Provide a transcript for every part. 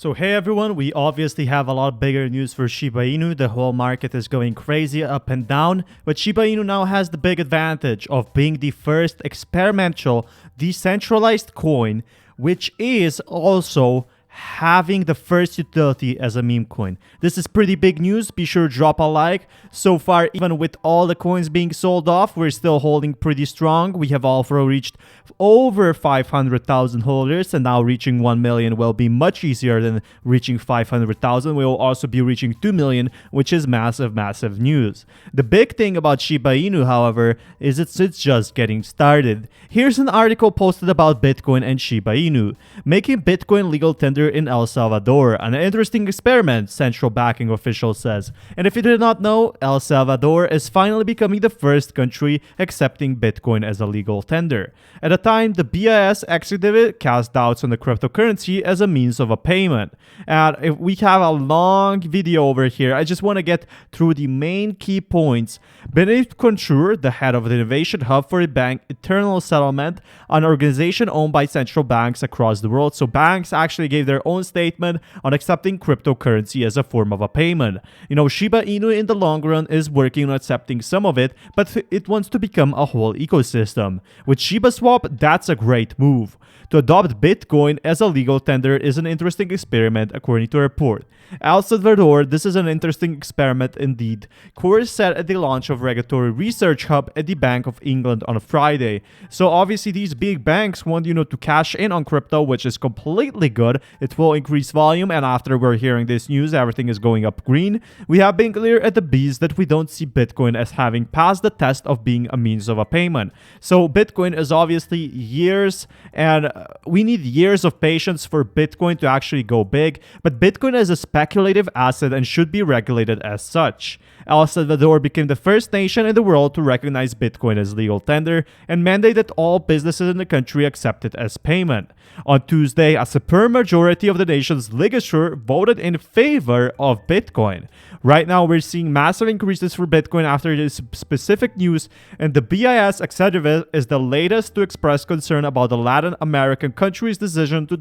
So hey everyone, we obviously have a lot bigger news for Shiba Inu. The whole market is going crazy up and down, but Shiba Inu now has the big advantage of being the first experimental decentralized coin, which is also having the first utility as a meme coin. This is pretty big news. Be sure to drop a like. So far, even with all the coins being sold off, we're still holding pretty strong. We have also reached over 500,000 holders, and now reaching 1 million will be much easier than reaching 500,000. We will also be reaching 2 million, which is massive news. The big thing about Shiba Inu, however, is it's just getting started. Here's an article posted about Bitcoin and Shiba Inu. Making Bitcoin legal tender in El Salvador. An interesting experiment, central banking official says. And if you did not know, El Salvador is finally becoming the first country accepting Bitcoin as a legal tender. At the time, the BIS executive cast doubts on the cryptocurrency as a means of a payment. And if we have a long video over here, I just want to get through the main key points. Benedict Contour, the head of the Innovation Hub for the Bank Eternal Settlement, an organization owned by central banks across the world. So banks actually gave their own statement on accepting cryptocurrency as a form of a payment. You know, Shiba Inu in the long run is working on accepting some of it, but it wants to become a whole ecosystem. With Shiba Swap, that's a great move. To adopt Bitcoin as a legal tender is an interesting experiment, according to a report. El Salvador, this is an interesting experiment indeed. Coors said at the launch of Regulatory Research Hub at the Bank of England on a Friday. So obviously these big banks want, to cash in on crypto, which is completely good. It will increase volume, and after we're hearing this news, everything is going up green. We have been clear at the Bees that we don't see Bitcoin as having passed the test of being a means of a payment. So Bitcoin is obviously years, and we need years of patience for Bitcoin to actually go big, but Bitcoin is a speculative asset and should be regulated as such. El Salvador became the first nation in the world to recognize Bitcoin as legal tender and mandate that all businesses in the country accept it as payment. On Tuesday, a supermajority of the nation's legislature voted in favor of Bitcoin. Right now, we're seeing massive increases for Bitcoin after this specific news, and the BIS executive is the latest to express concern about the Latin American country's decision to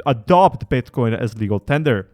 adopt Bitcoin as legal tender.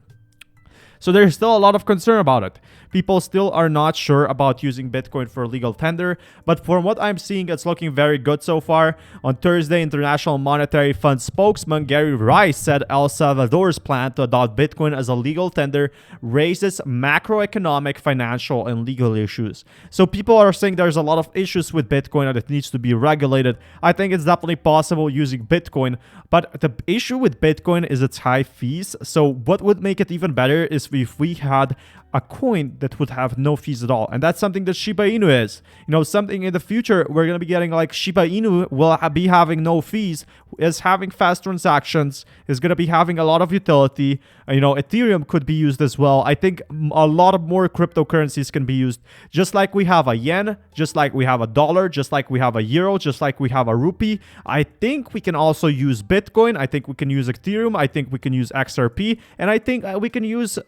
So there's still a lot of concern about it. People still are not sure about using Bitcoin for legal tender, but from what I'm seeing, it's looking very good so far. On Thursday, International Monetary Fund spokesman Gary Rice said El Salvador's plan to adopt Bitcoin as a legal tender raises macroeconomic, financial, and legal issues. So people are saying there's a lot of issues with Bitcoin and it needs to be regulated. I think it's definitely possible using Bitcoin, but the issue with Bitcoin is its high fees. So what would make it even better is if we had a coin that would have no fees at all. And that's something that Shiba Inu is. Something in the future we're going to be getting, like Shiba Inu will be having no fees, is having fast transactions, is going to be having a lot of utility. Ethereum could be used as well. I think a lot of more cryptocurrencies can be used. Just like we have a yen, just like we have a dollar, just like we have a euro, just like we have a rupee. I think we can also use Bitcoin. I think we can use Ethereum. I think we can use XRP. And I think we can use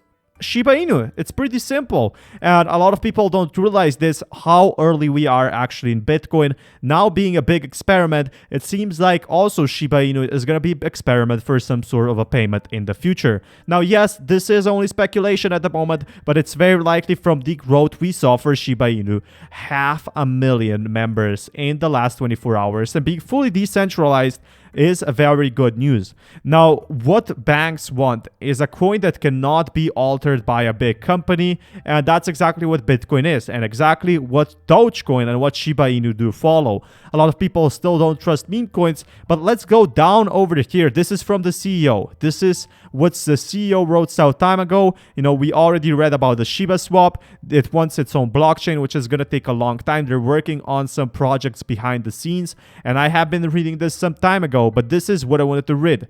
Shiba Inu. It's pretty simple, and a lot of people don't realize this, how early we are actually in Bitcoin. Now being a big experiment, it seems like also Shiba Inu is going to be experiment for some sort of a payment in the future. Now yes, this is only speculation at the moment, but it's very likely from the growth we saw for Shiba Inu, 500,000 members in the last 24 hours, and being fully decentralized is a very good news. Now, what banks want is a coin that cannot be altered by a big company, and that's exactly what Bitcoin is, and exactly what Dogecoin and what Shiba Inu do follow. A lot of people still don't trust meme coins, but let's go down over here. This is from the CEO. This is what the CEO wrote some time ago. We already read about the Shiba Swap. It wants its own blockchain, which is going to take a long time. They're working on some projects behind the scenes, and I have been reading this some time ago, but this is what I wanted to read.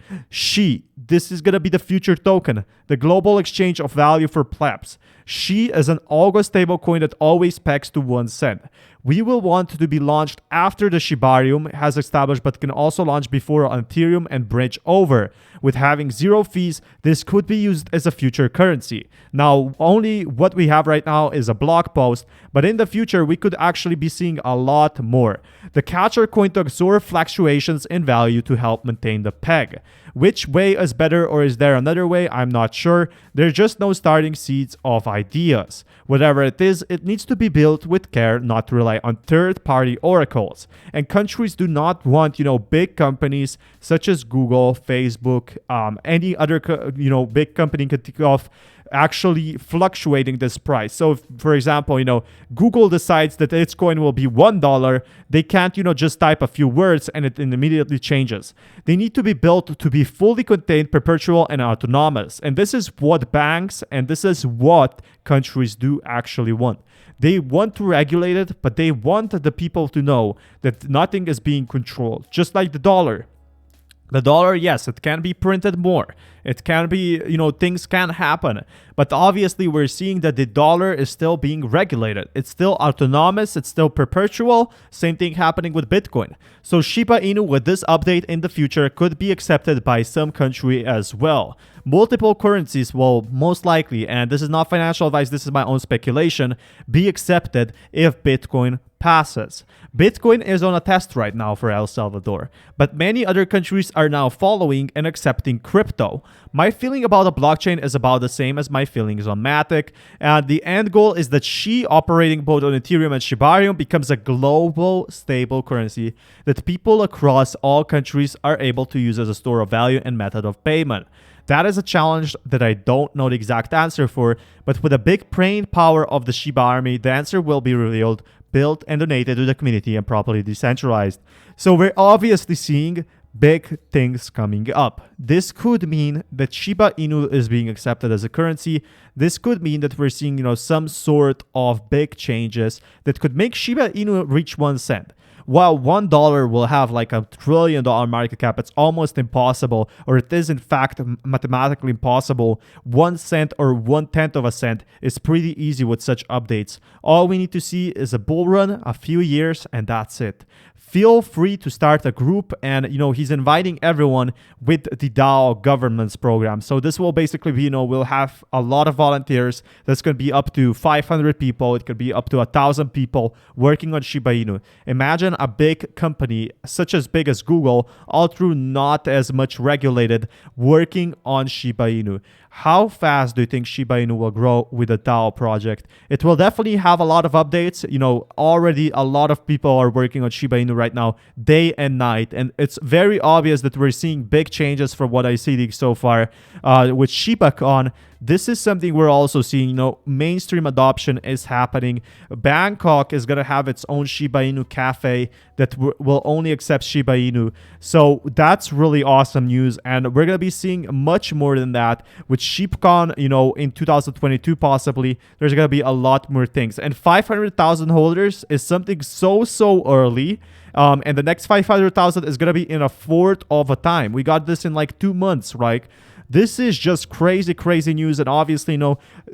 This is going to be the future token, the global exchange of value for plebs. SHI is an algo stablecoin that always pegs to 1 cent. We will want to be launched after the Shiba Inu has established, but can also launch before on Ethereum and bridge over. With having 0 fees, this could be used as a future currency. Now, only what we have right now is a blog post, but in the future, we could actually be seeing a lot more. The catcher coin to absorb fluctuations in value to help maintain the peg. Which way is better, or is there another way? I'm not sure. There's just no starting seeds of ideas. Whatever it is, it needs to be built with care, not to rely on third-party oracles. And countries do not want, big companies such as Google, Facebook, any other, big company can think of actually fluctuating this price. So, for example, Google decides that its coin will be $1. They can't, just type a few words and it immediately changes. They need to be built to be fully contained, perpetual, and autonomous. And this is what banks and this is what countries do actually want. They want to regulate it, but they want the people to know that nothing is being controlled, just like the dollar. The dollar, yes, it can be printed more. It can be, things can happen. But obviously, we're seeing that the dollar is still being regulated. It's still autonomous. It's still perpetual. Same thing happening with Bitcoin. So Shiba Inu with this update in the future could be accepted by some country as well. Multiple currencies will most likely, and this is not financial advice, this is my own speculation, be accepted if Bitcoin passes. Bitcoin is on a test right now for El Salvador, but many other countries are now following and accepting crypto. My feeling about the blockchain is about the same as my feelings on Matic, and the end goal is that SHI, operating both on Ethereum and Shiba Inu, becomes a global stable currency that people across all countries are able to use as a store of value and method of payment. That is a challenge that I don't know the exact answer for, but with the big brain power of the Shiba army, the answer will be revealed, built and donated to the community and properly decentralized. So we're obviously seeing big things coming up. This could mean that Shiba Inu is being accepted as a currency. This could mean that we're seeing, some sort of big changes that could make Shiba Inu reach 1 cent. While $1 will have like $1 trillion market cap, it's almost impossible, or it is in fact mathematically impossible. 1 cent or 1/10 of a cent is pretty easy with such updates. All we need to see is a bull run, a few years, and that's it. Feel free to start a group, and he's inviting everyone with the DAO governance program. So this will basically be, we'll have a lot of volunteers. That's going to be up to 500 people. It could be up to 1,000 people working on Shiba Inu. Imagine a big company, such as big as Google, all through not as much regulated, working on Shiba Inu. How fast do you think Shiba Inu will grow with the DAO project? It will definitely have a lot of updates. Already a lot of people are working on Shiba Inu right now, day and night. And it's very obvious that we're seeing big changes from what I see so far. With ShibaCon, this is something we're also seeing, mainstream adoption is happening. Bangkok is going to have its own Shiba Inu cafe that will only accept Shiba Inu. So that's really awesome news. And we're going to be seeing much more than that with ShibCon, in 2022 possibly. There's going to be a lot more things. And 500,000 holders is something so early. And the next 500,000 is going to be in a fourth of a time. We got this in like 2 months, right? This is just crazy news, and obviously,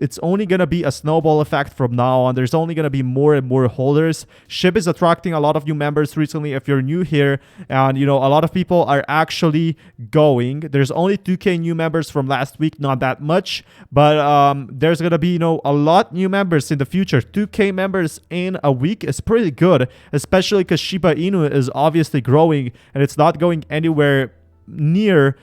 it's only going to be a snowball effect from now on. There's only going to be more and more holders. SHIB is attracting a lot of new members recently. If you're new here, and a lot of people are actually going. There's only 2K new members from last week, not that much, but there's going to be, a lot new members in the future. 2K members in a week is pretty good, especially because Shiba Inu is obviously growing, and it's not going anywhere near.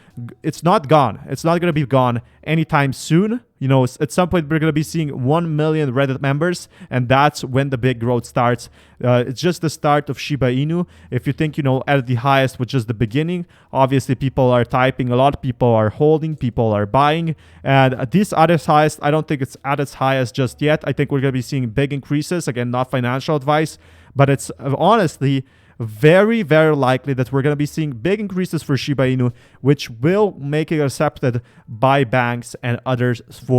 It's not gone. It's not going to be gone anytime soon. At some point we're going to be seeing 1 million Reddit members, and that's when the big growth starts. It's just the start of Shiba Inu. If you think, at the highest, which is the beginning, obviously people are typing a lot, people are holding, people are buying, and this at its highest, I don't think it's at its highest just yet. I think we're going to be seeing big increases. Again, not financial advice, but it's honestly very likely that we're going to be seeing big increases for Shiba Inu, which will make it accepted by banks and other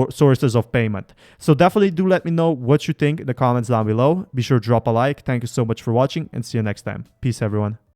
sources of payment. So definitely do let me know what you think in the comments down below. Be sure to drop a like. Thank you so much for watching, and see you next time. Peace, everyone.